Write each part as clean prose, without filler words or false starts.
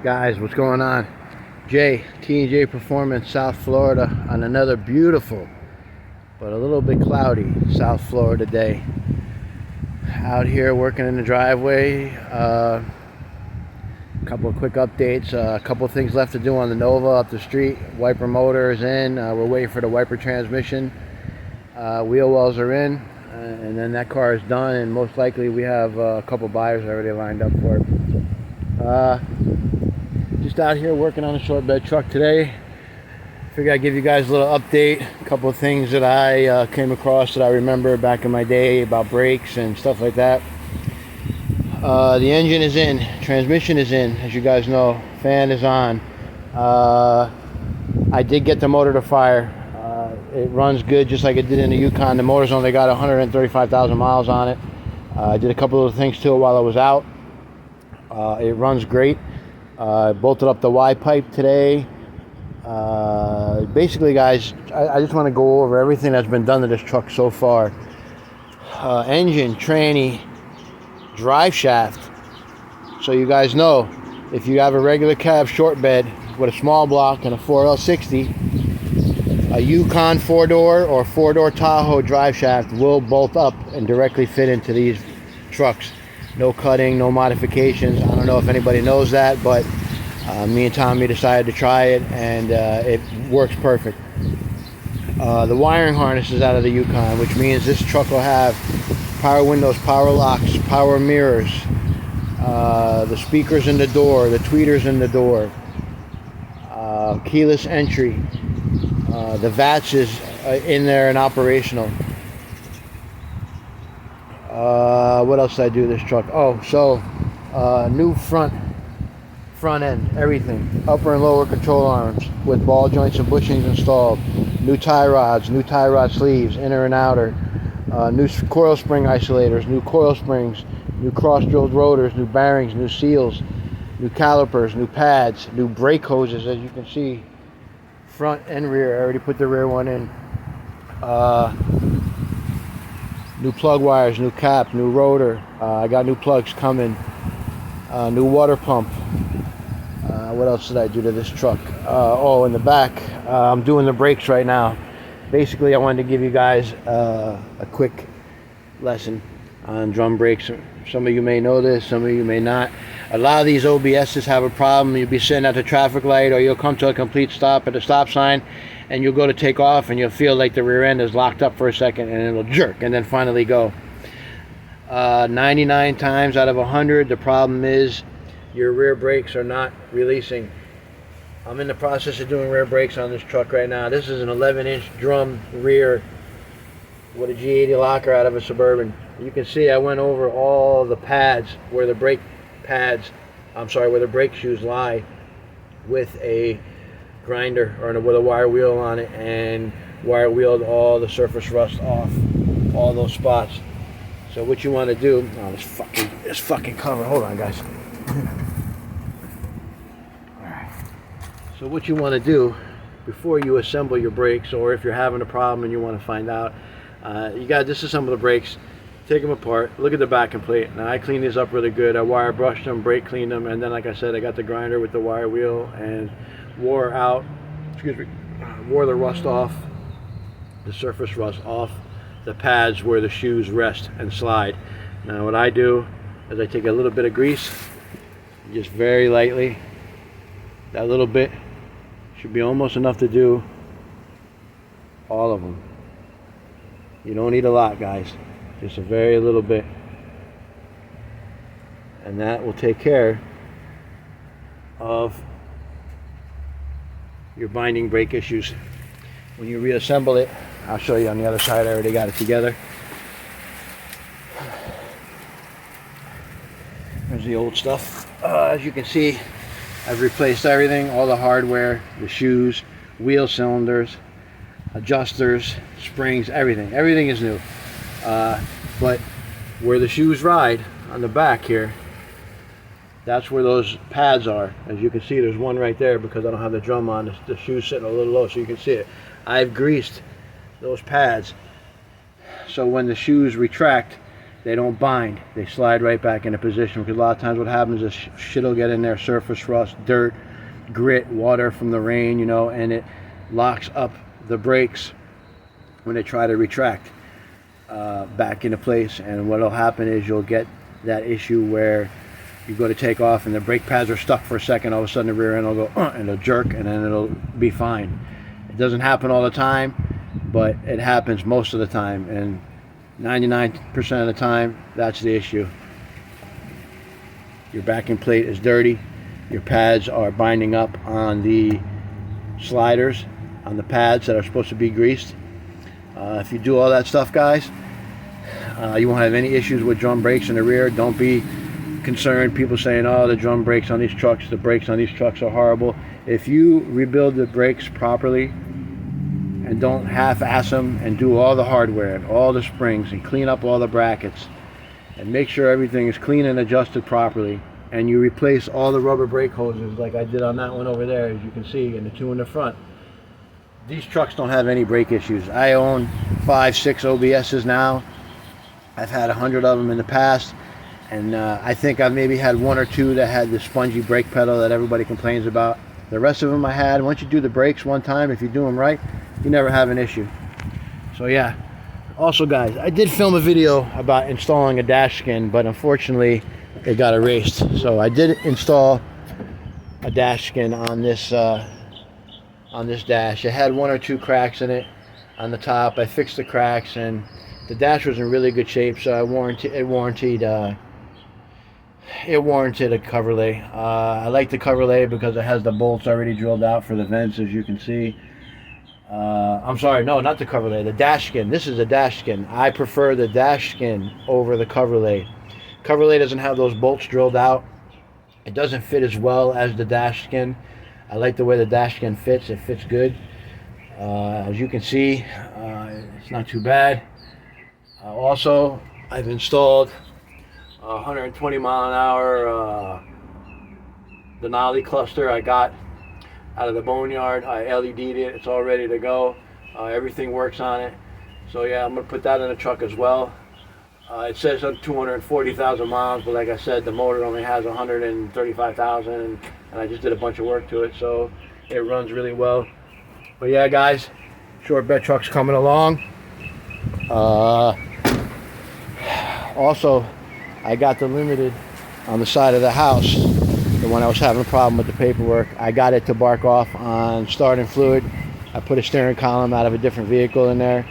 Guys, what's going on? T&J Performance, South Florida, on another beautiful but a little bit cloudy South Florida day. Out here working in the driveway. A couple of quick updates. A couple of things left to do on the Nova up the street. Wiper motor is in. We're waiting for the wiper transmission. Wheel wells are in, and then that car is done, and most likely we have a couple buyers already lined up for it. Just out here working on a short bed truck today. Figured I'd give you guys a little update. A couple of things that I came across that I remember back in my day about brakes and stuff like that. The engine is in, transmission is in, as you guys know, fan is on. I did get the motor to fire. It runs good just like it did in the Yukon. The motor's only got 135,000 miles on it. I did a couple of things to it while I was out. It runs great. Bolted up the Y pipe today. Basically, guys, I just want to go over everything that's been done to this truck so far. Engine, tranny, drive shaft. So you guys know, if you have a regular cab short bed with a small block and a 4L60, a Yukon 4-door or 4-door Tahoe drive shaft will bolt up and directly fit into these trucks. No cutting, no modifications. I don't know if anybody knows that, but me and Tommy decided to try it, and it works perfect. The wiring harness is out of the Yukon, which means this truck will have power windows, power locks, power mirrors, the speakers in the door, the tweeters in the door, keyless entry. The VATS is in there and operational. What else did I do to this truck? Oh, so new front end, everything, upper and lower control arms with ball joints and bushings installed, new tie rod sleeves, inner and outer, new coil spring isolators, new coil springs, new cross drilled rotors, new bearings, new seals, new calipers, new pads, new brake hoses, as you can see, front and rear. I already put the rear one in. New plug wires, new cap, new rotor. I got new plugs coming. New water pump. What else did I do to this truck? Oh, in the back, I'm doing the brakes right now. Basically, I wanted to give you guys a quick lesson on drum brakes. Some of you may know this, some of you may not. A lot of these OBSs have a problem. You'll be sitting at the traffic light, or you'll come to a complete stop at a stop sign, and you'll go to take off, and you'll feel like the rear end is locked up for a second, and it'll jerk, and then finally go. 99 times out of 100, the problem is your rear brakes are not releasing. I'm in the process of doing rear brakes on this truck right now. This is an 11-inch drum rear with a G80 locker out of a Suburban. You can see I went over all the pads where the brake pads, where the brake shoes lie, with a grinder or with a wire wheel on it, and wire wheeled all the surface rust off all those spots. So what you want to do, oh, this fucking cover, hold on guys. Alright. So what you want to do before you assemble your brakes, or if you're having a problem and you want to find out, you got to disassemble the brakes, take them apart, look at the backing plate. Now I cleaned these up really good. I wire brushed them, brake cleaned them, and then like I said, I got the grinder with the wire wheel and wore the rust off, the surface rust off the pads where the shoes rest and slide. Now what I do is I take a little bit of grease, just very lightly. That little bit should be almost enough to do all of them. You don't need a lot, guys, just a very little bit, and that will take care of your binding brake issues. When you reassemble it, I'll show you on the other side. I already got it together. There's the old stuff. As you can see, I've replaced everything, all the hardware, the shoes, wheel cylinders, adjusters, springs, everything. Everything is new. But where the shoes ride on the back here, that's where those pads are. As you can see, there's one right there because I don't have the drum on. The shoe's sitting a little low so you can see it. I've greased those pads so when the shoes retract, they don't bind. They slide right back into position, because a lot of times what happens is shit will get in there, surface rust, dirt, grit, water from the rain, you know, and it locks up the brakes when they try to retract back into place. And what will happen is you'll get that issue where you go to take off and the brake pads are stuck for a second. All of a sudden the rear end will go and it'll jerk, and then it'll be fine. It doesn't happen all the time, but it happens most of the time, and 99% of the time that's the issue. Your backing plate is dirty, your pads are binding up on the sliders, on the pads that are supposed to be greased. If you do all that stuff, guys, you won't have any issues with drum brakes in the rear. Don't be concerned. People saying, oh, the drum brakes on these trucks, the brakes on these trucks are horrible. If you rebuild the brakes properly and don't half-ass them, and do all the hardware and all the springs and clean up all the brackets and make sure everything is clean and adjusted properly, and you replace all the rubber brake hoses like I did on that one over there, as you can see, and the two in the front, these trucks don't have any brake issues. I own 5-6 OBSs now. I've had 100 of them in the past, and I think I've maybe had 1 or 2 that had the spongy brake pedal that everybody complains about. The rest of them I had, once you do the brakes one time, if you do them right, you never have an issue. So yeah. Also, guys, I did film a video about installing a dash skin, but unfortunately it got erased. So I did install a dash skin on this dash. It had 1 or 2 cracks in it on the top. I fixed the cracks, and the dash was in really good shape, so it warranted a cover lay. I like the cover lay because it has the bolts already drilled out for the vents, as you can see. I'm sorry, no, not the cover lay, the dash skin. This is a dash skin. I prefer the dash skin over the cover lay. Cover lay doesn't have those bolts drilled out. It doesn't fit as well as the dash skin. I like the way the dash skin fits. It fits good. As you can see, it's not too bad. Also, I've installed 120 mile an hour Denali cluster I got out of the boneyard. I LED'd it. It's all ready to go. Everything works on it. So yeah, I'm going to put that in the truck as well. It says 240,000 miles, but like I said, the motor only has 135,000, and I just did a bunch of work to it, so it runs really well. But yeah, guys, short bed truck's coming along. Also, I got the limited on the side of the house, the one I was having a problem with the paperwork. I got it to bark off on starting fluid. I put a steering column out of a different vehicle in there,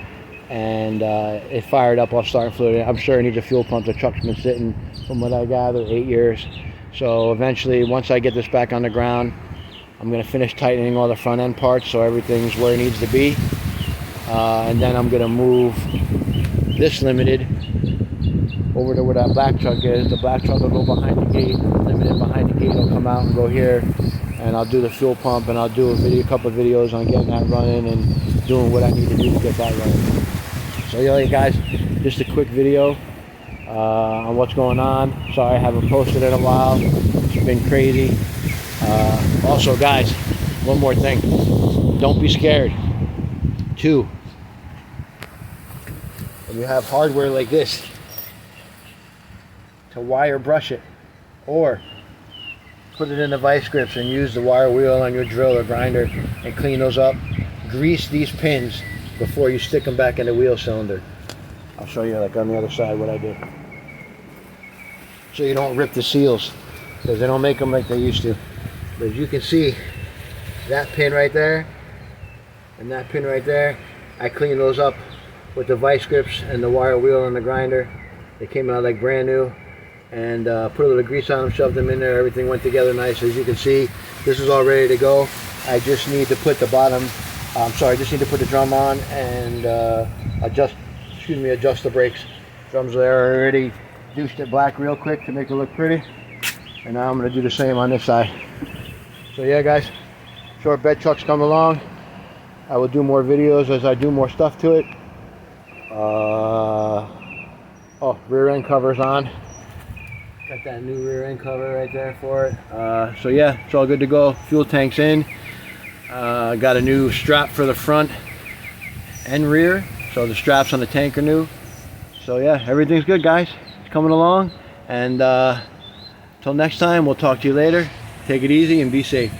and it fired up off starting fluid. I'm sure it needs a fuel pump. The truck's been sitting, from what I gather, 8 years. So eventually, once I get this back on the ground, I'm going to finish tightening all the front end parts so everything's where it needs to be. And then I'm going to move this limited over to where that black truck is. The black truck will go behind the gate. Limited behind the gate will come out and go here. And I'll do the fuel pump, and I'll do a couple of videos on getting that running and doing what I need to do to get that running. So yeah, guys, just a quick video on what's going on. Sorry I haven't posted in a while. It's been crazy. Also, guys, one more thing. Don't be scared. 2, when you have hardware like this, to wire brush it, or put it in the vice grips and use the wire wheel on your drill or grinder and clean those up. Grease these pins before you stick them back in the wheel cylinder. I'll show you, like, on the other side what I did, so you don't rip the seals, because they don't make them like they used to. But as you can see, that pin right there and that pin right there, I cleaned those up with the vice grips and the wire wheel on the grinder. They came out like brand new, and put a little grease on them, shoved them in there. Everything went together nice. As you can see, this is all ready to go. I just need to put the just need to put the drum on and adjust the brakes. Drums are already douched it black real quick to make it look pretty, and now I'm going to do the same on this side. So yeah, guys, short bed truck's come along. I will do more videos as I do more stuff to it. Oh, rear end cover's on. Got that new rear end cover right there for it. So yeah, it's all good to go. Fuel tank's in. Got a new strap for the front and rear. So the straps on the tank are new. So yeah, everything's good, guys. It's coming along. And until next time, we'll talk to you later. Take it easy and be safe.